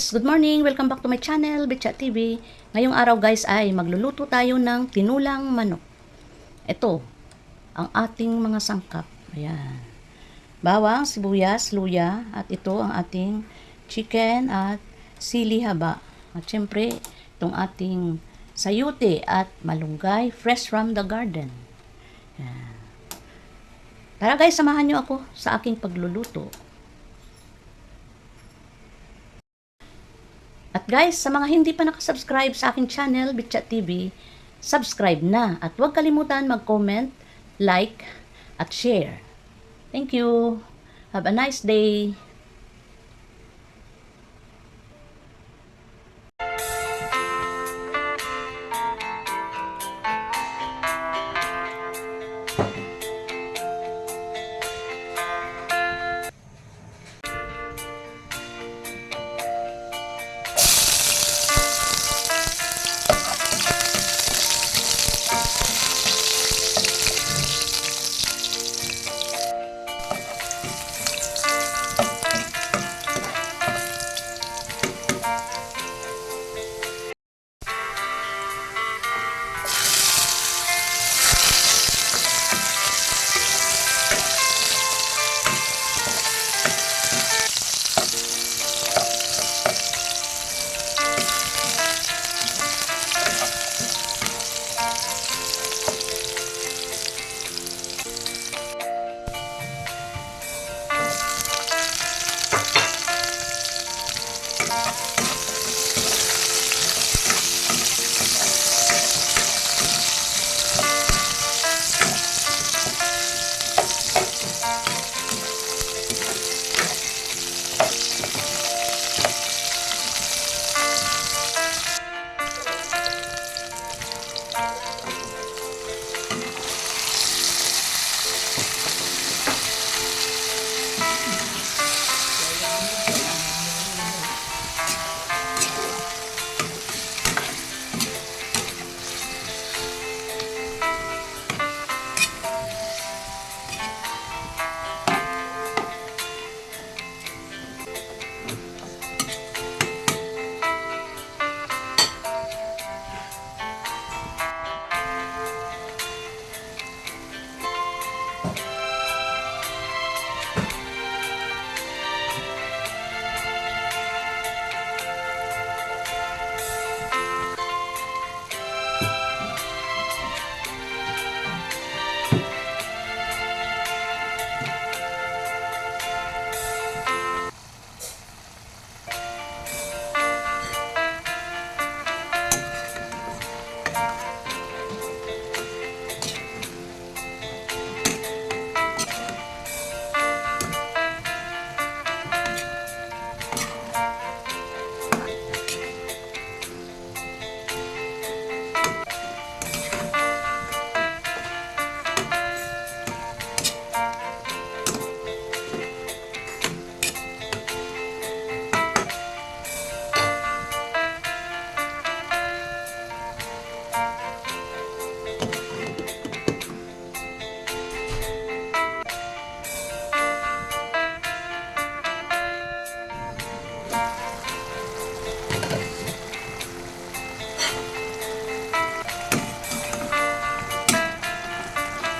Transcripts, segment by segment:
guys! Good morning! Welcome back to my channel, Betcha TV. Ngayong araw guys ay magluluto tayo ng tinulang manok. Ito, ang ating mga sangkap. Ayan. Bawang, sibuyas, luya, at ito ang ating chicken at sili haba. At syempre, itong ating sayote at malunggay, fresh from the garden. Ayan. Tara guys, samahan nyo ako sa aking pagluluto. At guys, sa mga hindi pa nakasubscribe sa aking channel, Betcha TV, subscribe na. At huwag kalimutan mag-comment, like, at share. Thank you. Have a nice day.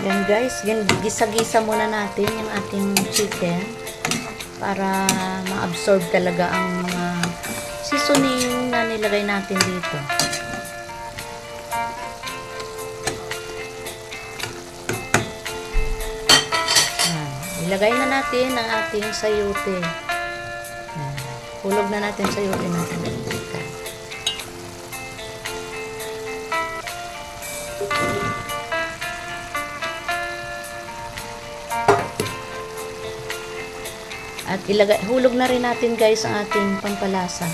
Yan guys, gisa-gisa muna natin yung ating chicken para ma-absorb talaga ang mga seasoning na nilagay natin dito. Yan. Ilagay na natin ang ating sayote. Yan. Hulog na natin sayote natin. At hulog na rin natin guys ang ating pampalasa.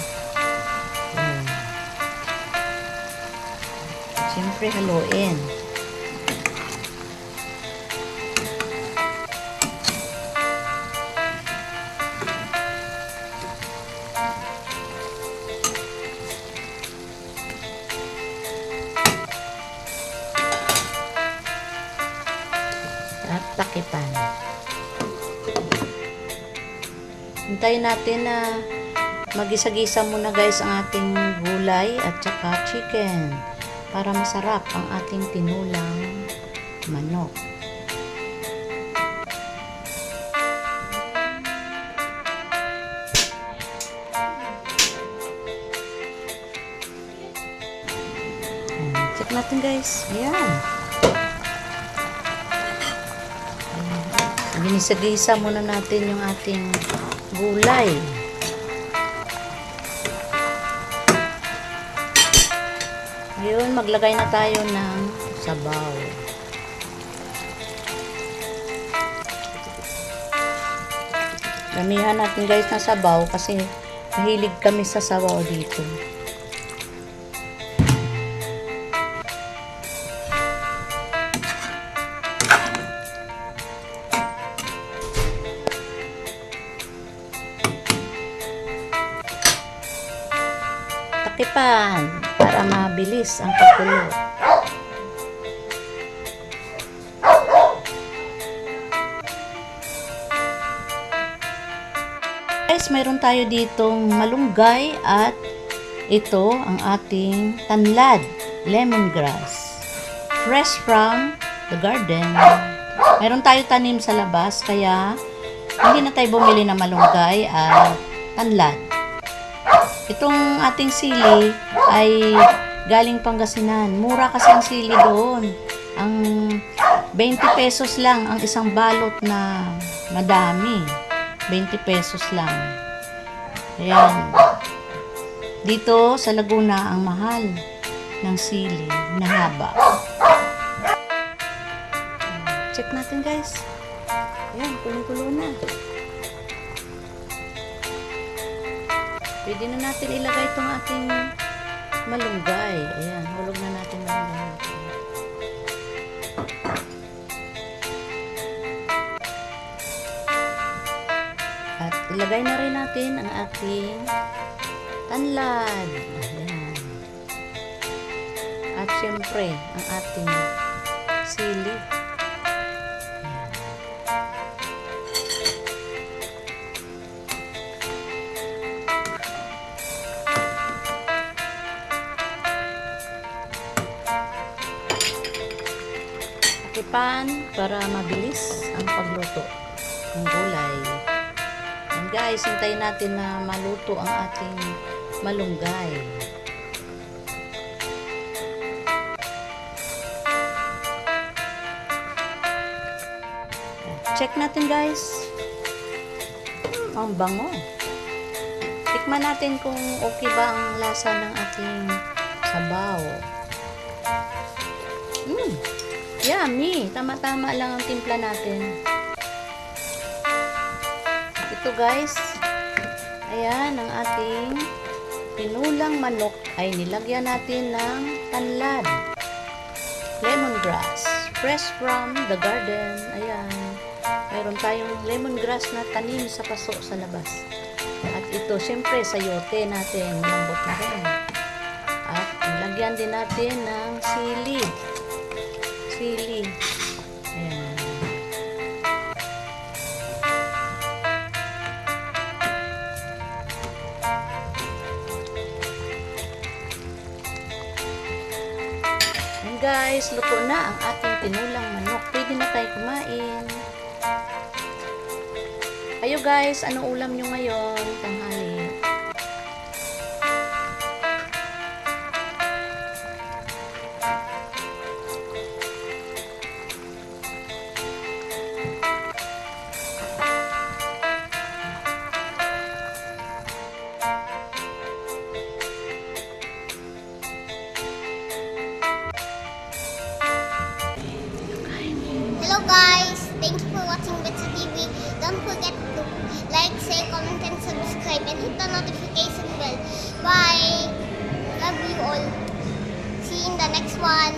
Siyempre haluin. At takipan. Hintayin natin na magisa-gisa muna guys ang ating gulay at saka chicken para masarap ang ating tinulang manok. Check natin guys. Ayan. Ginisa-gisa muna natin yung ating gulay. Ngayon, maglagay na tayo ng sabaw. Damihan natin guys ng sabaw kasi mahilig kami sa sabaw dito. Takipan para mabilis ang pagkulo. Guys, mayroon tayo ditong malunggay at ito ang ating tanlad, lemongrass. Fresh from the garden. Mayroon tayo tanim sa labas kaya hindi na tayo bumili ng malunggay at tanlad. Itong ating sili ay galing Pangasinan. Mura kasi ang sili doon. Ang 20 pesos lang ang isang balot na madami. 20 pesos lang. Ayan. Dito sa Laguna ang mahal ng sili na haba. Check natin guys. Ayan, kulong-kulo na. Pwede na natin ilagay itong ating malunggay. Ayan, hulog na natin malunggay. At ilagay na rin natin ang ating tanlad. Ayan. At syempre, ang ating sili. Takipan para mabilis ang pagluto ng gulay. And guys, hintayin natin na maluto ang ating malunggay. Check natin guys. Ang bango. Tikman natin kung okay ba ang lasa ng ating sabaw. Yummy! Tama-tama lang ang timpla natin. Ito guys, ayan ang ating tinulang manok ay nilagyan natin ng tanlad, lemongrass, fresh from the garden. Ayan, mayroon tayong lemongrass na tanim sa paso sa labas. At ito, syempre, sayote natin, malambot na rin. At nilagyan din natin ng sili. Ayan. And guys, luto na ang ating tinulang manok. Pwede na tayo kumain. Kayo guys, ano ulam nyo ngayon? Tanghali. Hello guys, thank you for watching Betsa TV. Don't forget to like, share, comment, and subscribe, and hit the notification bell. Bye. Love you all. See you in the next one.